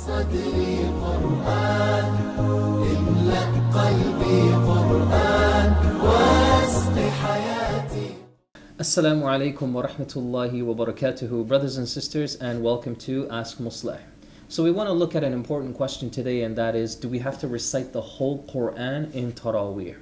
صدري قرآن املأ قلبي قرآن واسق حياتي. Assalamu alaikum wa rahmatullahi wa barakatuhu, brothers and sisters, and welcome to Ask Musleh. So we want to look at an important question today, and that is, do we have to recite the whole Qur'an in Tarawih?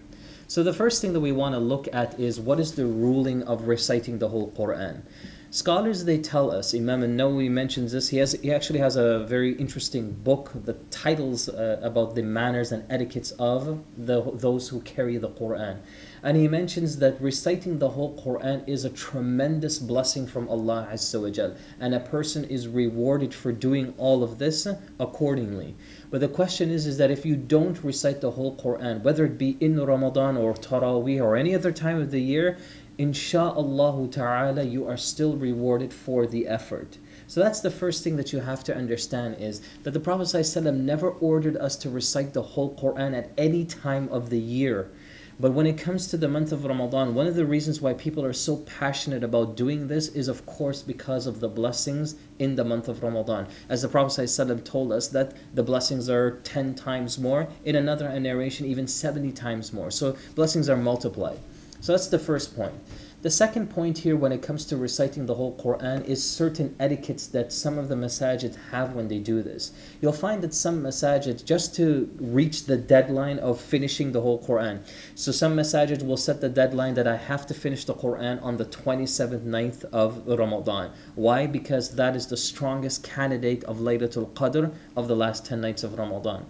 So the first thing that we want to look at is, what is the ruling of reciting the whole Qur'an? Scholars, they tell us, Imam al-Nawawi mentions this, he actually has a very interesting book that titles about the manners and etiquettes of those who carry the Qur'an. And he mentions that reciting the whole Qur'an is a tremendous blessing from Allah Azza wa Jal, and a person is rewarded for doing all of this accordingly. But the question is that if you don't recite the whole Qur'an, whether it be in Ramadan or Tarawih or any other time of the year, Insha'Allah ta'ala, you are still rewarded for the effort. So that's the first thing that you have to understand, is that the Prophet ﷺ never ordered us to recite the whole Qur'an at any time of the year. But when it comes to the month of Ramadan, one of the reasons why people are so passionate about doing this is, of course, because of the blessings in the month of Ramadan. As the Prophet ﷺ told us that the blessings are 10 times more, in another narration even 70 times more. So blessings are multiplied. So that's the first point. The second point here when it comes to reciting the whole Qur'an is certain etiquettes that some of the Masajid have when they do this. You'll find that some Masajid, just to reach the deadline of finishing the whole Qur'an, so some Masajid will set the deadline that I have to finish the Qur'an on the 27th night of Ramadan. Why? Because that is the strongest candidate of Laylatul Qadr of the last 10 nights of Ramadan.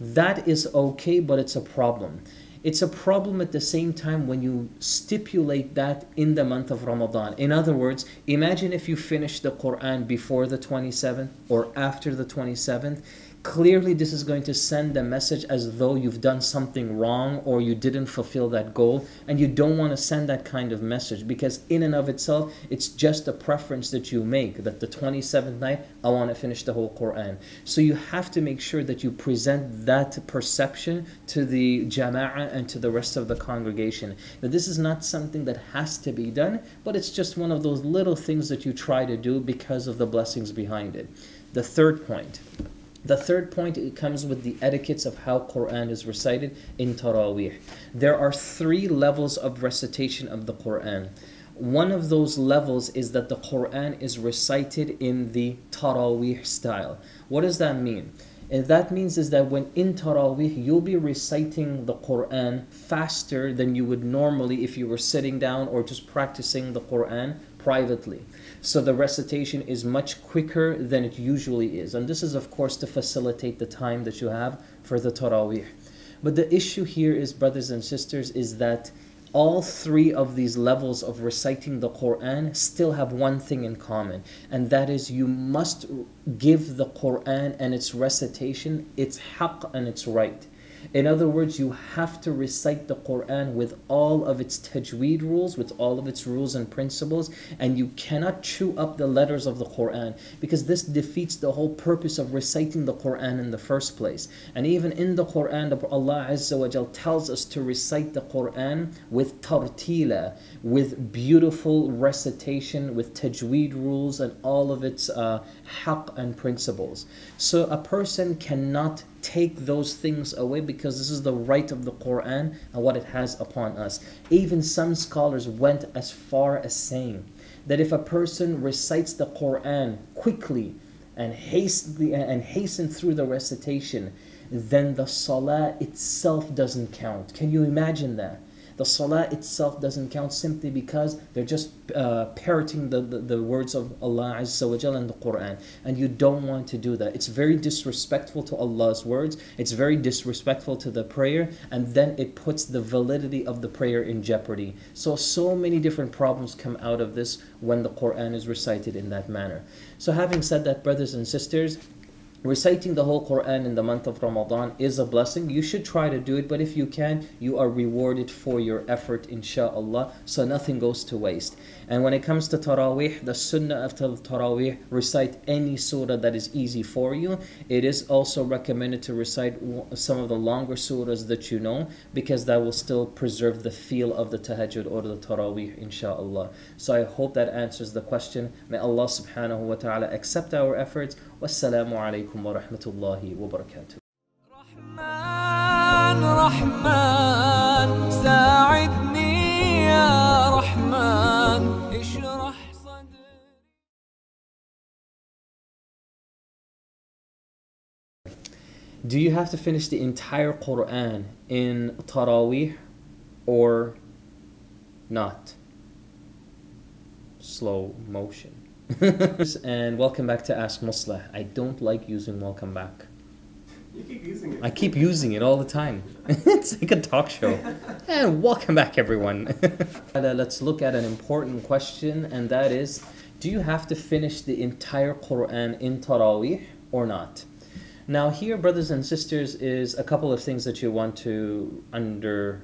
That is okay, but it's a problem. It's a problem at the same time when you stipulate that in the month of Ramadan. In other words, imagine if you finish the Qur'an before the 27th or after the 27th. Clearly this is going to send a message as though you've done something wrong or you didn't fulfill that goal, and you don't want to send that kind of message, because in and of itself it's just a preference that you make, that the 27th night I want to finish the whole Qur'an. So you have to make sure that you present that perception to the jama'ah and to the rest of the congregation, that this is not something that has to be done, but it's just one of those little things that you try to do because of the blessings behind it. The third point, it comes with the etiquettes of how Qur'an is recited in Tarawih. There are 3 levels of recitation of the Qur'an. One of those levels is that the Qur'an is recited in the Tarawih style. What does that mean? And that means is that when in Tarawih, you'll be reciting the Qur'an faster than you would normally if you were sitting down or just practicing the Qur'an privately. So the recitation is much quicker than it usually is. And this is, of course, to facilitate the time that you have for the Tarawih. But the issue here is, brothers and sisters, is that all 3 of these levels of reciting the Qur'an still have one thing in common, and that is you must give the Qur'an and its recitation its haqq and its right. In other words, you have to recite the Qur'an with all of its tajweed rules, with all of its rules and principles, and you cannot chew up the letters of the Qur'an, because this defeats the whole purpose of reciting the Qur'an in the first place. And even in the Qur'an, Allah Azza wa Jal tells us to recite the Qur'an with tartila, with beautiful recitation, with tajweed rules and all of its haqq and principles. So a person cannot take those things away, because this is the right of the Qur'an and what it has upon us. Even some scholars went as far as saying that if a person recites the Qur'an quickly and hasten through the recitation, then the salah itself doesn't count. Can you imagine that? The salah itself doesn't count, simply because they're just parroting the words of Allah Azza wa Jal and the Qur'an. And you don't want to do that. It's very disrespectful to Allah's words. It's very disrespectful to the prayer. And then it puts the validity of the prayer in jeopardy. So many different problems come out of this when the Qur'an is recited in that manner. So having said that, brothers and sisters, reciting the whole Qur'an in the month of Ramadan is a blessing. You should try to do it, but if you can, you are rewarded for your effort, insha'Allah, so nothing goes to waste. And when it comes to Tarawih, the sunnah of Tarawih, recite any surah that is easy for you. It is also recommended to recite some of the longer surahs that you know, because that will still preserve the feel of the tahajjud or the Tarawih, insha'Allah. So I hope that answers the question. May Allah subhanahu wa ta'ala accept our efforts. Wassalamu alaikum wa rahmatullahi wa barakatuh. رحمن ساعدني يا رحمن اشرح صدري. Do you have to finish the entire Qur'an in Tarawih or not? Slow motion. And welcome back to Ask Musleh. I don't like using welcome back. You keep using it. I keep using it all the time. It's like a talk show. And welcome back, everyone. Let's look at an important question, and that is, do you have to finish the entire Qur'an in Tarawih or not? Now here, brothers and sisters, is a couple of things that you want to understand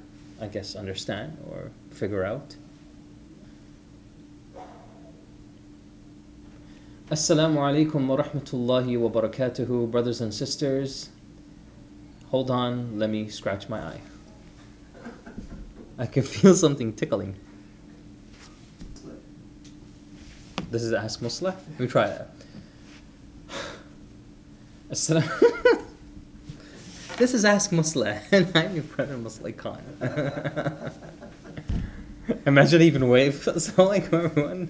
or figure out. Assalamu alaikum wa rahmatullahi wa barakatuhu, brothers and sisters. Hold on, let me scratch my eye. I can feel something tickling. This is Ask Musleh? Let me try that. This is Ask Musleh, and I'm your brother Musleh Khan. Imagine I even wave. Assalamu alaikum, everyone.